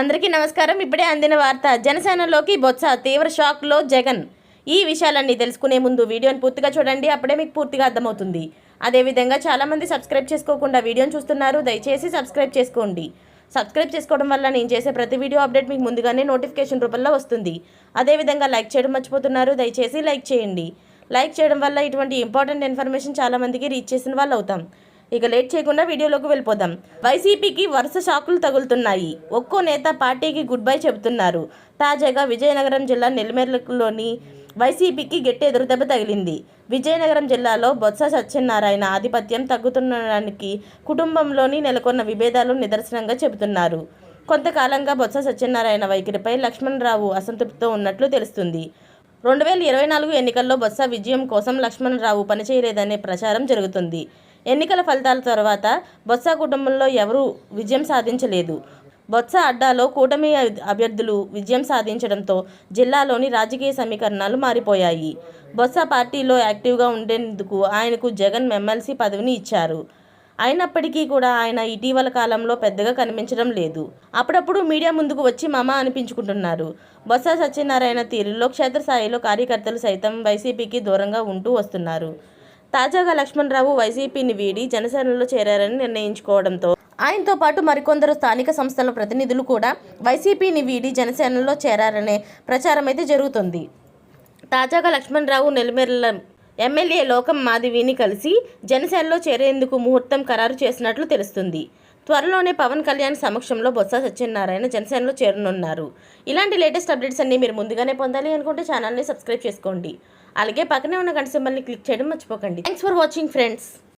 అందరికీ నమస్కారం. ఇప్పుడే అందిన వార్త. జనసేనలోకి బొత్స, తీవ్ర షాక్లో జగన్. ఈ విషయాలన్నీ తెలుసుకునే ముందు వీడియోని పూర్తిగా చూడండి, అప్పుడే మీకు పూర్తిగా అర్థమవుతుంది. అదేవిధంగా చాలామంది సబ్స్క్రైబ్ చేసుకోకుండా వీడియోని చూస్తున్నారు, దయచేసి సబ్స్క్రైబ్ చేసుకోండి. సబ్స్క్రైబ్ చేసుకోవడం వల్ల నేను చేసే ప్రతి వీడియో అప్డేట్ మీకు ముందుగానే నోటిఫికేషన్ రూపంలో వస్తుంది. అదేవిధంగా లైక్ చేయడం మర్చిపోతున్నారు, దయచేసి లైక్ చేయండి. లైక్ చేయడం వల్ల ఇటువంటి ఇంపార్టెంట్ ఇన్ఫర్మేషన్ చాలామందికి రీచ్ చేసిన వాళ్ళు అవుతాం. ఇక లేట్ చేయకుండా వీడియోలోకి వెళ్ళిపోదాం. వైసీపీకి వరుస షాకులు తగులుతున్నాయి. ఒక్కో నేత పార్టీకి గుడ్ బై చెబుతున్నారు. తాజాగా విజయనగరం జిల్లా నెల్లిమర్లలోని వైసీపీకి గట్టి ఎదురుదెబ్బ తగిలింది. విజయనగరం జిల్లాలో బొత్స సత్యనారాయణ ఆధిపత్యం తగ్గుతుండడానికి కుటుంబంలోని నెలకొన్న విభేదాలు నిదర్శనంగా చెబుతున్నారు. కొంతకాలంగా బొత్స సత్యనారాయణ వైఖరిపై లక్ష్మణరావు అసంతృప్తితో ఉన్నట్లు తెలుస్తుంది. 2024 ఎన్నికల్లో బొత్స విజయం కోసం లక్ష్మణరావు పనిచేయలేదనే ప్రచారం జరుగుతుంది. ఎన్నికల ఫలితాల తర్వాత బొత్స కుటుంబంలో ఎవరూ విజయం సాధించలేదు. బొత్స అడ్డాలో కూటమి అభ్యర్థులు విజయం సాధించడంతో జిల్లాలోని రాజకీయ సమీకరణాలు మారిపోయాయి. బొత్స పార్టీలో యాక్టివ్గా ఉండేందుకు ఆయనకు జగన్ ఎమ్మెల్సీ పదవిని ఇచ్చారు. అయినప్పటికీ కూడా ఆయన ఇటీవల కాలంలో పెద్దగా కనిపించడం లేదు. అప్పుడప్పుడు మీడియా ముందుకు వచ్చి మామ అనిపించుకుంటున్నారు. బొత్స సత్యనారాయణ తీరులో క్షేత్రస్థాయిలో కార్యకర్తలు సైతం వైసీపీకి దూరంగా ఉంటూ వస్తున్నారు. తాజాగా లక్ష్మణరావు వైసీపీని వీడి జనసేనలో చేరారని నిర్ణయించుకోవడంతో ఆయనతో పాటు మరికొందరు స్థానిక సంస్థల ప్రతినిధులు కూడా వైసీపీని వీడి జనసేనలో చేరారనే ప్రచారం అయితే జరుగుతుంది. తాజాగా లక్ష్మణరావు నెల్లిమర్ల ఎమ్మెల్యే లోకం మాధవిని కలిసి జనసేనలో చేరేందుకు ముహూర్తం ఖరారు చేసినట్లు తెలుస్తుంది. త్వరలోనే పవన్ కళ్యాణ్ సమక్షంలో బొత్స సత్యనారాయణ జనసేనలో చేరనున్నారు. ఇలాంటి లేటెస్ట్ అప్డేట్స్ అన్ని మీరు ముందుగానే పొందాలి అనుకుంటే ఛానల్ని సబ్స్క్రైబ్ చేసుకోండి. అలాగే పక్కనే ఉన్న గంట సింబల్ని క్లిక్ చేయడం మర్చిపోకండి. Thanks for watching friends.